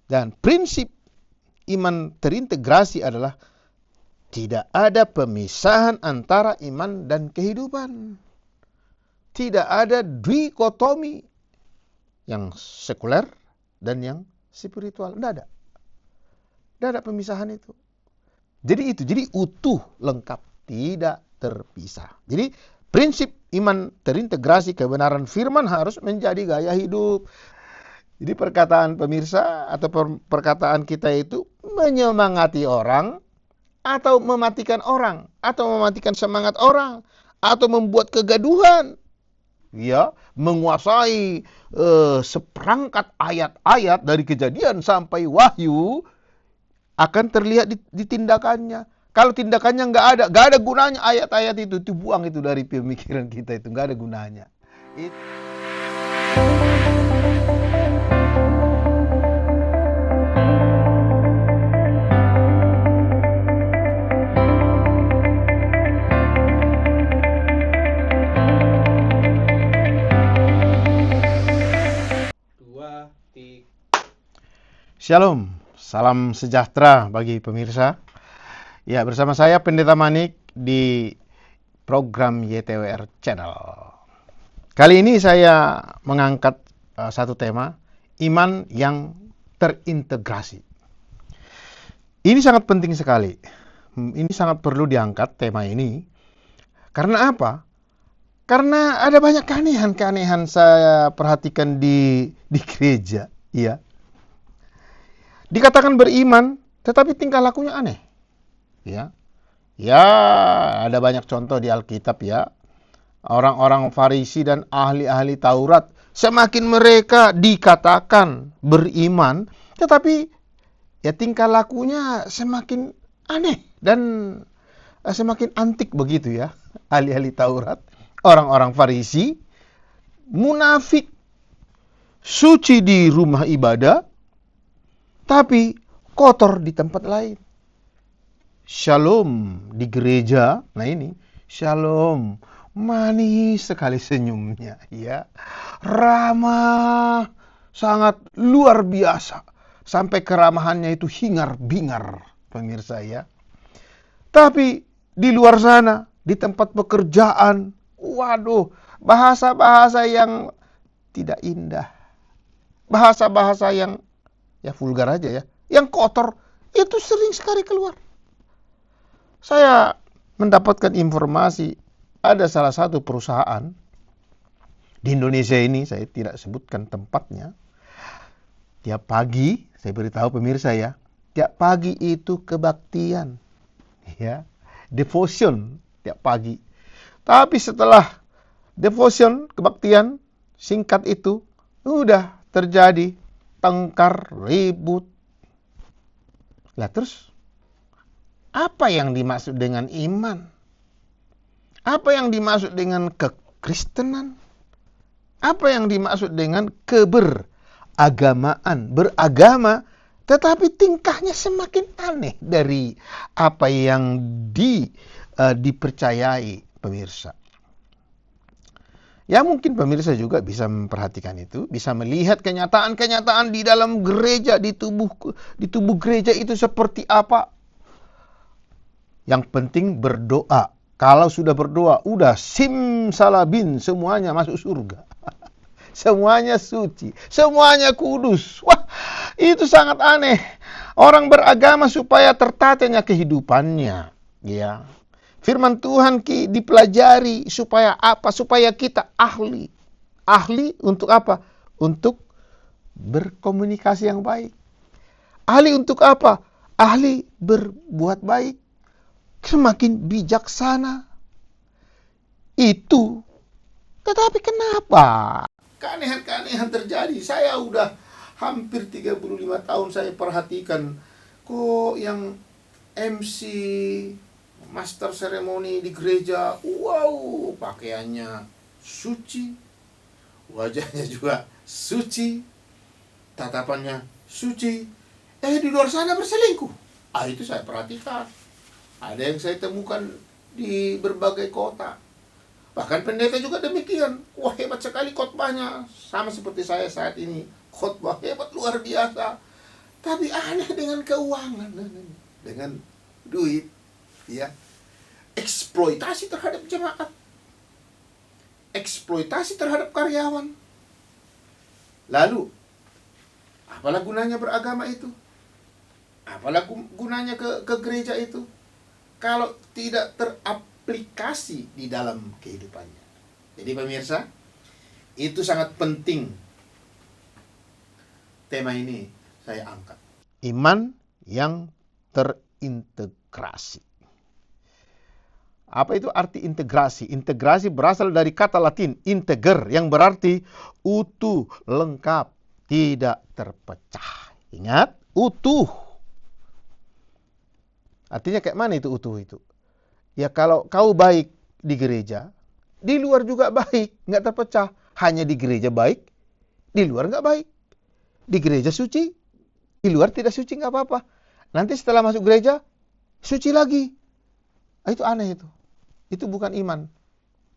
Dan prinsip iman terintegrasi adalah tidak ada pemisahan antara iman dan kehidupan. Tidak ada dikotomi yang sekuler dan yang spiritual. Tidak ada. Tidak ada pemisahan itu. Jadi utuh, lengkap, tidak terpisah. Jadi prinsip iman terintegrasi kebenaran firman harus menjadi gaya hidup. Jadi perkataan pemirsa atau perkataan kita itu menyemangati orang atau mematikan orang atau mematikan semangat orang atau membuat kegaduhan. Ya, menguasai seperangkat ayat-ayat dari Kejadian sampai Wahyu akan terlihat di tindakannya. Kalau tindakannya nggak ada gunanya ayat-ayat itu, dibuang itu dari pemikiran kita itu, nggak ada gunanya. Shalom, salam sejahtera bagi pemirsa. Ya, bersama saya Pendeta Manik di program YTWR Channel. Kali ini saya mengangkat satu tema, iman yang terintegrasi. Ini sangat penting sekali. Ini sangat perlu diangkat tema ini. Karena apa? Karena ada banyak keanehan saya perhatikan di gereja, ya. Dikatakan beriman, tetapi tingkah lakunya aneh. Ya, ada banyak contoh di Alkitab ya. Orang-orang Farisi dan ahli-ahli Taurat, semakin mereka dikatakan beriman, tetapi ya tingkah lakunya semakin aneh dan semakin antik begitu ya. Ahli-ahli Taurat, orang-orang Farisi, munafik, suci di rumah ibadah, tapi kotor di tempat lain. Shalom di gereja. Nah ini, shalom. Manis sekali senyumnya. Ya. Ramah. Sangat luar biasa. Sampai keramahannya itu hingar-bingar. Pemirsa ya. Tapi di luar sana, di tempat pekerjaan. Waduh, bahasa-bahasa yang tidak indah. Bahasa-bahasa yang ya vulgar aja ya, yang kotor itu sering sekali keluar. Saya mendapatkan informasi ada salah satu perusahaan di Indonesia ini, saya tidak sebutkan tempatnya. Tiap pagi, saya beritahu pemirsa ya, tiap pagi itu kebaktian, ya, devotion tiap pagi. Tapi setelah devotion, kebaktian singkat itu, udah terjadi tengkar, ribut. Lah terus, apa yang dimaksud dengan iman? Apa yang dimaksud dengan kekristenan? Apa yang dimaksud dengan keberagamaan? Beragama, tetapi tingkahnya semakin aneh dari apa yang dipercayai pemirsa. Ya mungkin pemirsa juga bisa memperhatikan itu, bisa melihat kenyataan-kenyataan di dalam gereja, di tubuh gereja itu seperti apa. Yang penting berdoa. Kalau sudah berdoa, udah simsalabim, semuanya masuk surga. Semuanya suci, semuanya kudus. Wah, itu sangat aneh. Orang beragama supaya tertatanya kehidupannya, ya. Firman Tuhan dipelajari supaya apa? Supaya kita ahli. Ahli untuk apa? Untuk berkomunikasi yang baik. Ahli untuk apa? Ahli berbuat baik. Semakin bijaksana. Itu. Tetapi kenapa? Keanehan-keanehan terjadi. Saya udah hampir 35 tahun saya perhatikan. Kok yang MC, master seremoni di gereja, wow, pakaiannya suci, wajahnya juga suci, tatapannya suci. Di luar sana berselingkuh. Itu saya perhatikan. Ada yang saya temukan di berbagai kota. Bahkan pendeta juga demikian. Wah, hebat sekali khotbahnya. Sama seperti saya saat ini. Khotbah hebat luar biasa. Tapi aneh dengan keuangan, dengan duit, ya. Eksploitasi terhadap jemaat, eksploitasi terhadap karyawan. Lalu, apalah gunanya beragama itu? Apalah gunanya ke gereja itu? Kalau tidak teraplikasi di dalam kehidupannya. Jadi pemirsa, itu sangat penting tema ini saya angkat. Iman yang terintegrasi. Apa itu arti integrasi? Integrasi berasal dari kata Latin integer yang berarti utuh, lengkap, tidak terpecah. Ingat, utuh. Artinya kayak mana itu utuh itu? Ya kalau kau baik di gereja, di luar juga baik, nggak terpecah. Hanya di gereja baik, di luar nggak baik. Di gereja suci, di luar tidak suci nggak apa-apa. Nanti setelah masuk gereja, suci lagi. Itu aneh itu. Itu bukan iman,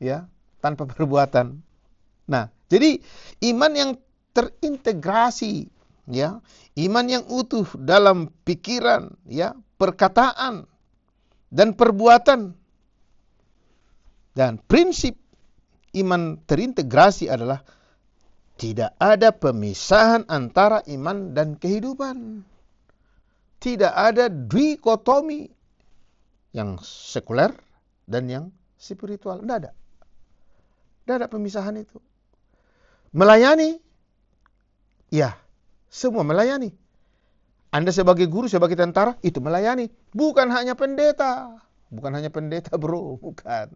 ya, tanpa perbuatan. Nah, jadi iman yang terintegrasi, ya, iman yang utuh dalam pikiran, ya, perkataan dan perbuatan. Dan prinsip iman terintegrasi adalah tidak ada pemisahan antara iman dan kehidupan. Tidak ada dikotomi yang sekuler dan yang spiritual. Tidak ada. Tidak ada pemisahan itu. Melayani, ya, semua melayani. Anda sebagai guru, sebagai tentara, itu melayani. Bukan hanya pendeta. Bukan hanya pendeta, bro. Bukan.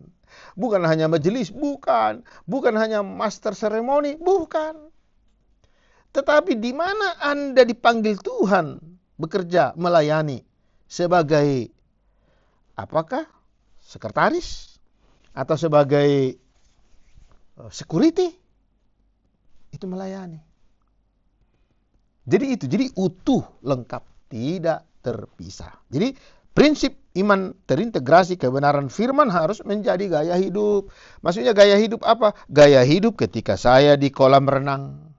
Bukan hanya majelis. Bukan. Bukan hanya master seremoni. Bukan. Tetapi di mana Anda dipanggil Tuhan bekerja, melayani sebagai apakah? Sekretaris atau sebagai security, itu melayani. Jadi utuh, lengkap, tidak terpisah. Jadi prinsip iman terintegrasi kebenaran firman harus menjadi gaya hidup. Maksudnya gaya hidup apa? Gaya hidup ketika saya di kolam renang,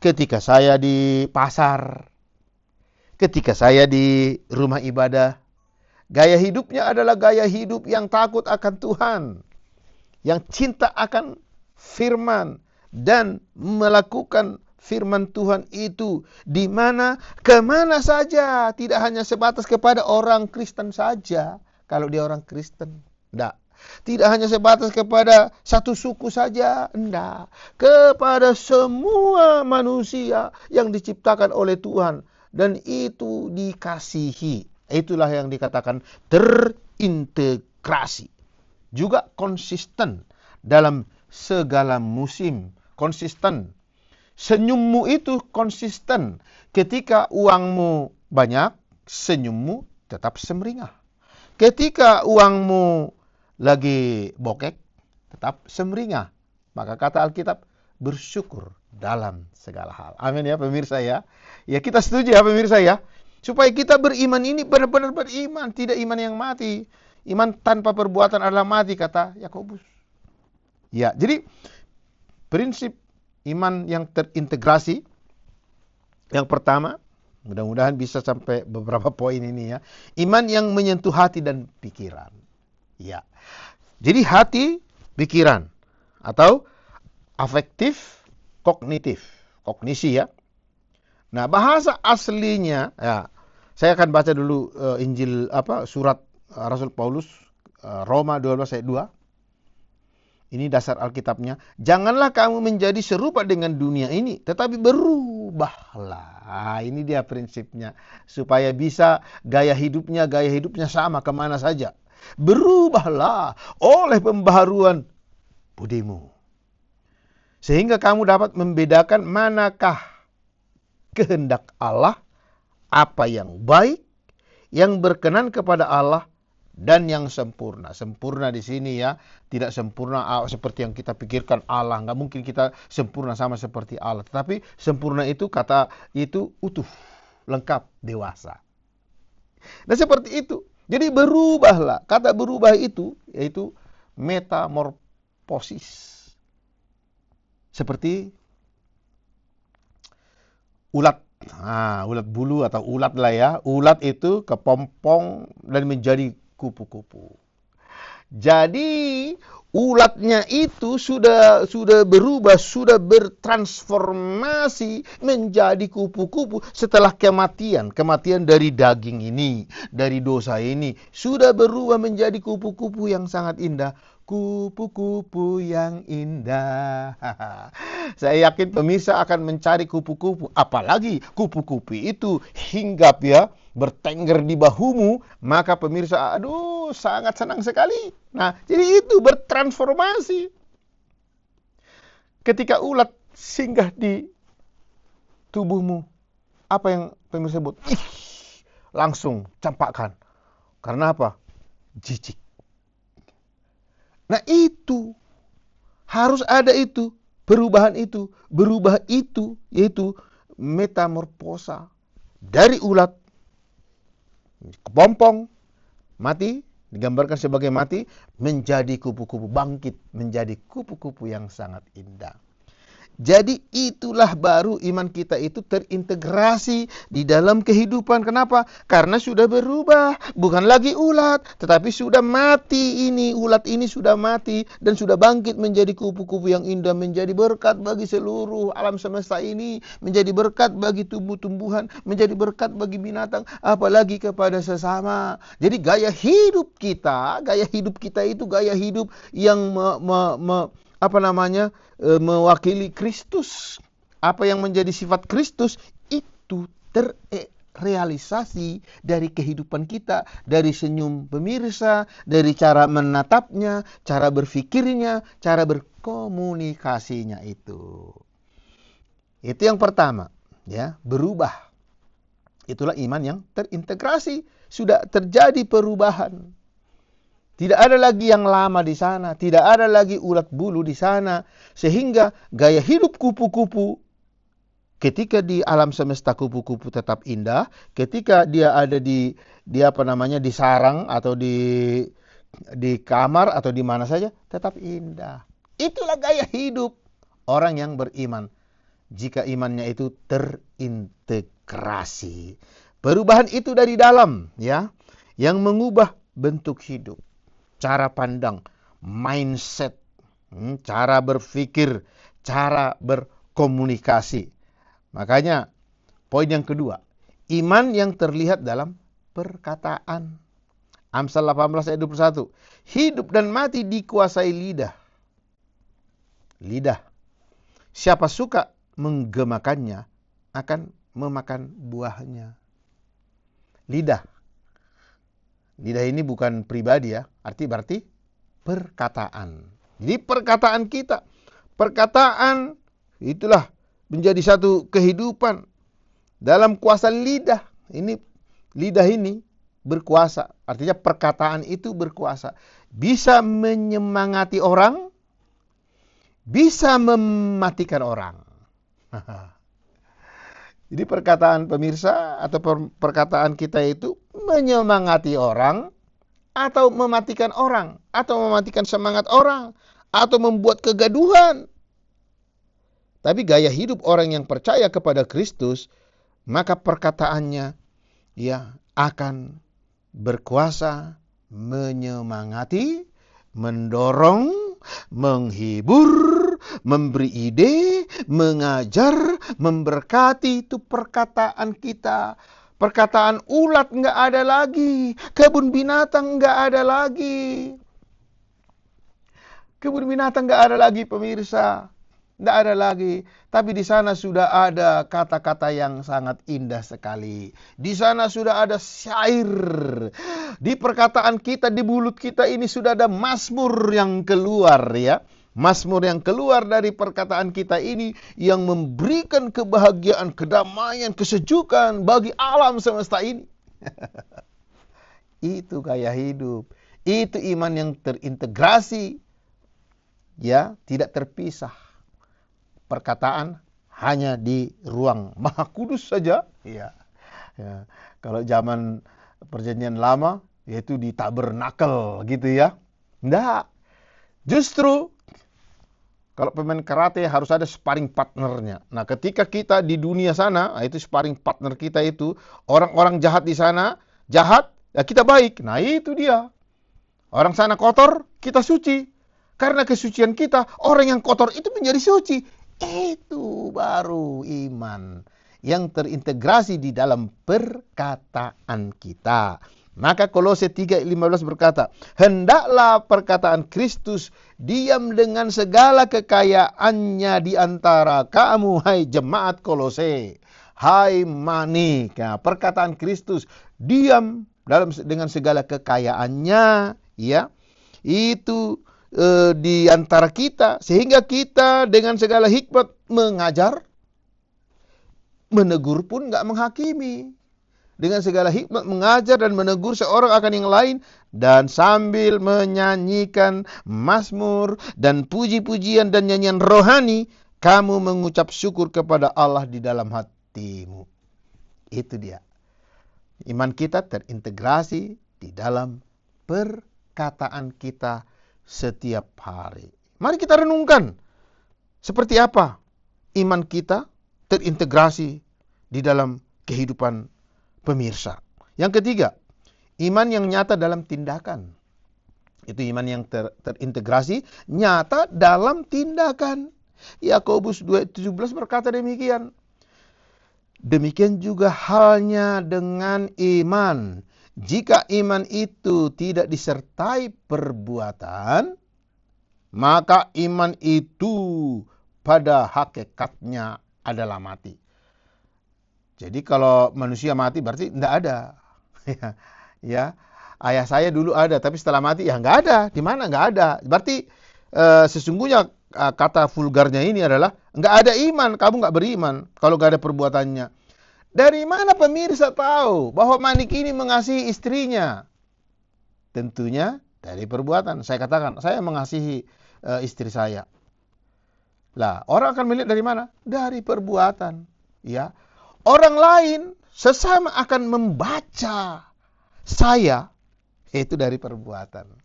ketika saya di pasar, ketika saya di rumah ibadah. Gaya hidupnya adalah gaya hidup yang takut akan Tuhan, yang cinta akan firman, dan melakukan firman Tuhan itu di mana, kemana saja. Tidak hanya sebatas kepada orang Kristen saja, kalau dia orang Kristen. Tidak. Tidak hanya sebatas kepada satu suku saja. Tidak. Kepada semua manusia yang diciptakan oleh Tuhan. Dan itu dikasihi. Itulah yang dikatakan terintegrasi. Juga konsisten dalam segala musim. Konsisten. Senyummu itu konsisten. Ketika uangmu banyak, senyummu tetap semeringah. Ketika uangmu lagi bokek, tetap semeringah. Maka kata Alkitab, bersyukur dalam segala hal. Amin ya pemirsa ya. Ya kita setuju ya pemirsa ya. Supaya kita beriman ini benar-benar beriman. Tidak iman yang mati. Iman tanpa perbuatan adalah mati, kata Yakobus. Ya, jadi prinsip iman yang terintegrasi. Yang pertama, mudah-mudahan bisa sampai beberapa poin ini ya. Iman yang menyentuh hati dan pikiran. Ya. Jadi hati, pikiran. Atau afektif, kognitif. Kognisi ya. Nah, bahasa aslinya, ya, saya akan baca dulu Injil surat Rasul Paulus Roma 12 ayat 2. Ini dasar Alkitabnya. Janganlah kamu menjadi serupa dengan dunia ini, tetapi berubahlah. Ini dia prinsipnya. Supaya bisa gaya hidupnya sama kemana saja. Berubahlah oleh pembaharuan budimu. Sehingga kamu dapat membedakan manakah kehendak Allah, apa yang baik, yang berkenan kepada Allah, dan yang sempurna. Sempurna di sini ya, tidak sempurna seperti yang kita pikirkan Allah. Nggak mungkin kita sempurna sama seperti Allah. Tetapi sempurna itu kata itu utuh, lengkap, dewasa. Nah seperti itu. Jadi berubahlah. Kata berubah itu yaitu metamorfosis. Seperti ulat Ulat bulu atau ulat lah ya. Ulat itu kepompong dan menjadi kupu-kupu. Jadi ulatnya itu sudah berubah, sudah bertransformasi menjadi kupu-kupu setelah kematian dari daging ini, dari dosa ini, sudah berubah menjadi kupu-kupu yang sangat indah. Kupu-kupu yang indah. Saya yakin pemirsa akan mencari kupu-kupu, apalagi kupu-kupu itu hinggap ya, bertengger di bahumu, maka pemirsa, aduh, sangat senang sekali. Nah, jadi itu bertransformasi. Ketika ulat singgah di tubuhmu, apa yang pemirsa sebut? Langsung campakkan. Karena apa? Jijik. Nah, itu harus ada itu, perubahan itu, berubah itu, yaitu metamorfosa dari ulat kepompong, mati, digambarkan sebagai mati, menjadi kupu-kupu, bangkit menjadi kupu-kupu yang sangat indah. Jadi itulah baru iman kita itu terintegrasi di dalam kehidupan. Kenapa? Karena sudah berubah. Bukan lagi ulat, tetapi sudah mati ini. Ulat ini sudah mati dan sudah bangkit menjadi kupu-kupu yang indah. Menjadi berkat bagi seluruh alam semesta ini. Menjadi berkat bagi tumbuh-tumbuhan. Menjadi berkat bagi binatang. Apalagi kepada sesama. Jadi gaya hidup kita itu gaya hidup yang mewakili Kristus. Apa yang menjadi sifat Kristus itu terrealisasi dari kehidupan kita, dari senyum pemirsa, dari cara menatapnya, cara berfikirnya, cara berkomunikasinya itu. Itu yang pertama, ya, berubah. Itulah iman yang terintegrasi, sudah terjadi perubahan. Tidak ada lagi yang lama di sana. Tidak ada lagi ulat bulu di sana. Sehingga gaya hidup kupu-kupu, ketika di alam semesta kupu-kupu tetap indah. Ketika dia ada di sarang atau di kamar atau di mana saja, tetap indah. Itulah gaya hidup orang yang beriman. Jika imannya itu terintegrasi. Perubahan itu dari dalam, ya, yang mengubah bentuk hidup. Cara pandang, mindset, cara berpikir, cara berkomunikasi. Makanya poin yang kedua, iman yang terlihat dalam perkataan. Amsal 18 ayat 21. Hidup dan mati dikuasai lidah. Lidah. Siapa suka menggemakannya akan memakan buahnya. Lidah. Lidah ini bukan pribadi ya, berarti perkataan. Jadi perkataan kita, perkataan itulah menjadi satu kehidupan dalam kuasa lidah. Lidah ini berkuasa, artinya perkataan itu berkuasa. Bisa menyemangati orang, bisa mematikan orang. Jadi perkataan pemirsa atau perkataan kita itu menyemangati orang atau mematikan orang, atau mematikan semangat orang, atau membuat kegaduhan. Tapi gaya hidup orang yang percaya kepada Kristus, maka perkataannya ya akan berkuasa menyemangati, mendorong, menghibur, memberi ide, mengajar, memberkati. Itu perkataan kita. Perkataan ulat nggak ada lagi. Kebun binatang nggak ada lagi. Kebun binatang nggak ada lagi pemirsa. Nggak ada lagi. Tapi di sana sudah ada kata-kata yang sangat indah sekali. Di sana sudah ada syair. Di perkataan kita, di mulut kita ini sudah ada mazmur yang keluar ya. Mazmur yang keluar dari perkataan kita ini yang memberikan kebahagiaan, kedamaian, kesejukan bagi alam semesta ini. Itu gaya hidup. Itu iman yang terintegrasi. Ya, tidak terpisah. Perkataan hanya di ruang Maha Kudus saja. Ya. Kalau zaman perjanjian lama, yaitu di tabernakel gitu ya. Enggak. Justru Kalau pemain karate harus ada sparring partnernya. Nah, ketika kita di dunia sana, itu sparring partner kita itu, orang-orang jahat di sana, jahat, ya kita baik. Nah, itu dia. Orang sana kotor, kita suci. Karena kesucian kita, orang yang kotor itu menjadi suci. Itu baru iman yang terintegrasi di dalam perkataan kita. Maka Kolose 3:15 berkata, hendaklah perkataan Kristus diam dengan segala kekayaannya di antara kamu, hai jemaat Kolose. Hai manik, nah, perkataan Kristus diam dengan segala kekayaannya, ya, itu di antara kita, sehingga kita dengan segala hikmat mengajar, menegur pun nggak menghakimi. Dengan segala hikmat mengajar dan menegur seorang akan yang lain, dan sambil menyanyikan mazmur dan puji-pujian dan nyanyian rohani, kamu mengucap syukur kepada Allah di dalam hatimu. Itu dia. Iman kita terintegrasi di dalam perkataan kita setiap hari. Mari kita renungkan seperti apa iman kita terintegrasi di dalam kehidupan pemirsa. Yang ketiga, iman yang nyata dalam tindakan. Itu iman yang terintegrasi nyata dalam tindakan. Yakobus 2:17 berkata demikian. Demikian juga halnya dengan iman. Jika iman itu tidak disertai perbuatan, maka iman itu pada hakikatnya adalah mati. Jadi kalau manusia mati berarti tidak ada. Ya, ayah saya dulu ada, tapi setelah mati ya nggak ada. Di mana nggak ada? Berarti sesungguhnya kata vulgarnya ini adalah nggak ada iman, kamu nggak beriman kalau nggak ada perbuatannya. Dari mana pemirsa tahu bahwa manik ini mengasihi istrinya? Tentunya dari perbuatan. Saya katakan, saya mengasihi istri saya. Lah, orang akan melihat dari mana? Dari perbuatan. Ya, orang lain sesama akan membaca saya itu dari perbuatan.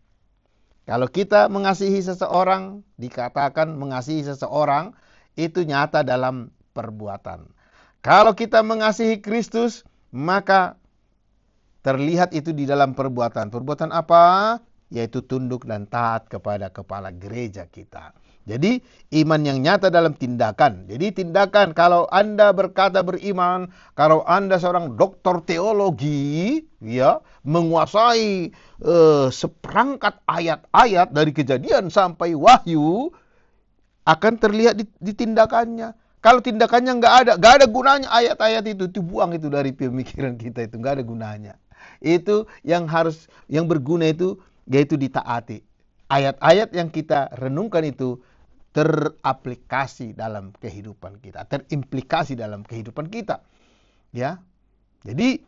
Kalau kita mengasihi seseorang, dikatakan mengasihi seseorang itu nyata dalam perbuatan. Kalau kita mengasihi Kristus, maka terlihat itu di dalam perbuatan. Perbuatan apa? Yaitu tunduk dan taat kepada kepala gereja kita. Jadi iman yang nyata dalam tindakan. Jadi tindakan, kalau Anda berkata beriman, kalau Anda seorang doktor teologi, ya, menguasai seperangkat ayat-ayat dari Kejadian sampai Wahyu, akan terlihat di tindakannya. Kalau tindakannya nggak ada gunanya ayat-ayat itu buang itu dari pemikiran kita, itu nggak ada gunanya. Itu yang berguna itu yaitu ditaati. Ayat-ayat yang kita renungkan itu teraplikasi dalam kehidupan kita, terimplikasi dalam kehidupan kita. Ya. Jadi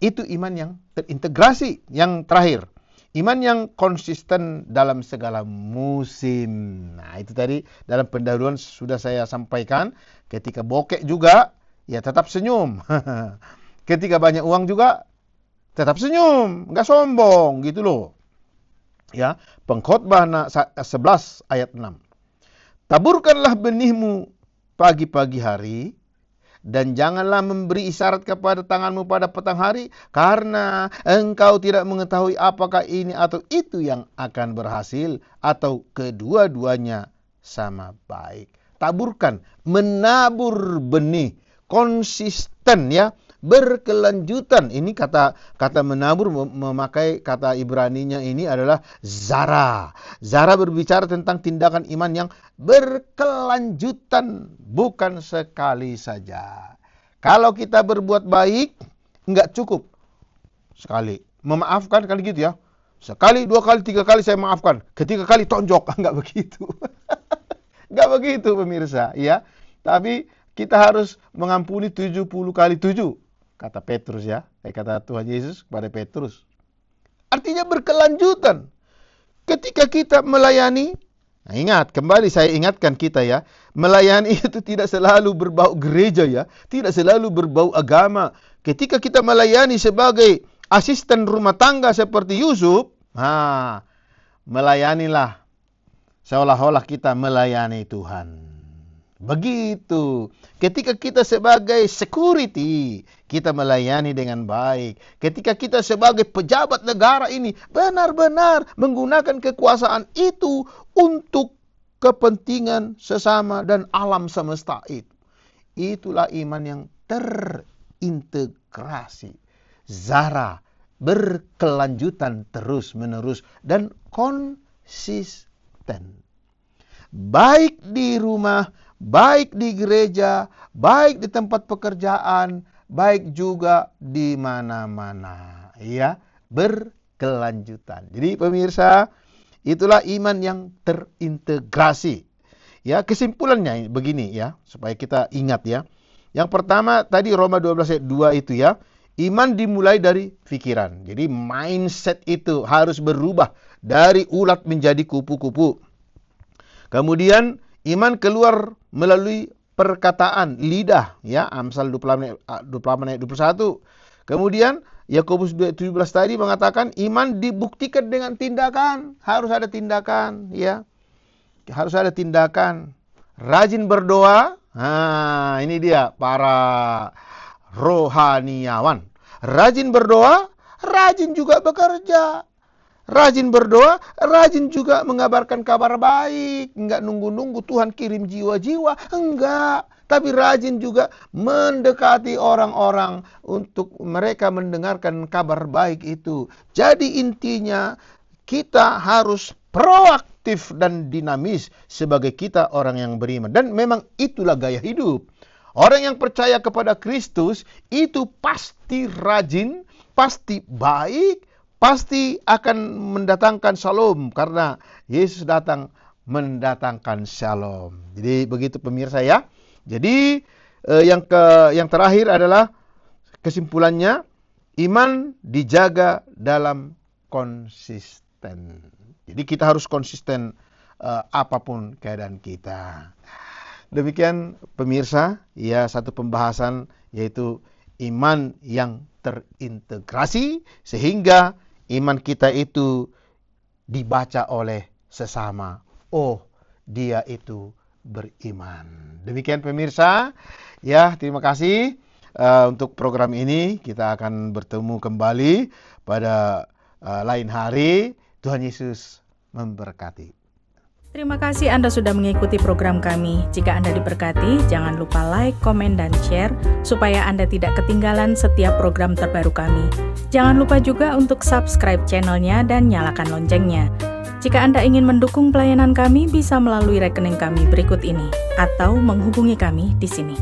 itu iman yang terintegrasi. Yang terakhir, iman yang konsisten dalam segala musim. Nah, itu tadi dalam pendahuluan sudah saya sampaikan. Ketika bokek juga, ya tetap senyum. Ketika banyak uang juga, tetap senyum. Nggak sombong, gitu loh. Ya, Pengkhotbah 11 ayat 6. Taburkanlah benihmu pagi-pagi hari, dan janganlah memberi isyarat kepada tanganmu pada petang hari, karena engkau tidak mengetahui apakah ini atau itu yang akan berhasil, atau kedua-duanya sama baik. Taburkan, menabur benih, konsisten, ya, berkelanjutan. Ini kata menabur memakai kata Ibraninya ini adalah zara. Zara berbicara tentang tindakan iman yang berkelanjutan, bukan sekali saja. Kalau kita berbuat baik, enggak cukup sekali. Memaafkan kali gitu ya. Sekali, 2 kali, 3 kali saya maafkan. Ketiga kali tonjok, enggak begitu. Enggak begitu pemirsa, ya. Tapi kita harus mengampuni 70 kali 7. Kata Petrus, ya. Kata Tuhan Yesus kepada Petrus. Artinya berkelanjutan. Ketika kita melayani, nah ingat, kembali saya ingatkan kita, ya. Melayani itu tidak selalu berbau gereja, ya. Tidak selalu berbau agama. Ketika kita melayani sebagai asisten rumah tangga seperti Yusuf, melayanilah seolah-olah kita melayani Tuhan. Begitu. Ketika kita sebagai security, kita melayani dengan baik. Ketika kita sebagai pejabat negara ini benar-benar menggunakan kekuasaan itu untuk kepentingan sesama dan alam semesta itu. Itulah iman yang terintegrasi. Zara, berkelanjutan terus-menerus dan konsisten. Baik di rumah, baik di gereja, baik di tempat pekerjaan, baik juga di mana-mana. Ya, berkelanjutan. Jadi pemirsa, itulah iman yang terintegrasi. Ya, kesimpulannya begini ya, supaya kita ingat ya. Yang pertama tadi Roma 12 ayat 2 itu ya. Iman dimulai dari pikiran. Jadi mindset itu harus berubah dari ulat menjadi kupu-kupu. Kemudian iman keluar melalui perkataan lidah ya, Amsal 28 ayat 21. Kemudian Yakobus 2:17 tadi mengatakan iman dibuktikan dengan tindakan. Harus ada tindakan ya. Harus ada tindakan. Rajin berdoa. Nah, ini dia para rohaniawan. Rajin berdoa, rajin juga bekerja. Rajin berdoa, rajin juga mengabarkan kabar baik. Enggak nunggu-nunggu Tuhan kirim jiwa-jiwa. Enggak. Tapi rajin juga mendekati orang-orang untuk mereka mendengarkan kabar baik itu. Jadi intinya kita harus proaktif dan dinamis sebagai kita orang yang beriman. Dan memang itulah gaya hidup. Orang yang percaya kepada Kristus itu pasti rajin, pasti baik, pasti akan mendatangkan shalom. Karena Yesus datang mendatangkan shalom. Jadi begitu pemirsa ya. Jadi yang terakhir adalah kesimpulannya, iman dijaga dalam konsisten. Jadi kita harus konsisten apapun keadaan kita. Demikian pemirsa, ya satu pembahasan yaitu iman yang terintegrasi sehingga iman kita itu dibaca oleh sesama. Oh, dia itu beriman. Demikian pemirsa, ya terima kasih untuk program ini. Kita akan bertemu kembali pada lain hari. Tuhan Yesus memberkati. Terima kasih Anda sudah mengikuti program kami. Jika Anda diberkati, jangan lupa like, komen, dan share supaya Anda tidak ketinggalan setiap program terbaru kami. Jangan lupa juga untuk subscribe channelnya dan nyalakan loncengnya. Jika Anda ingin mendukung pelayanan kami, bisa melalui rekening kami berikut ini atau menghubungi kami di sini.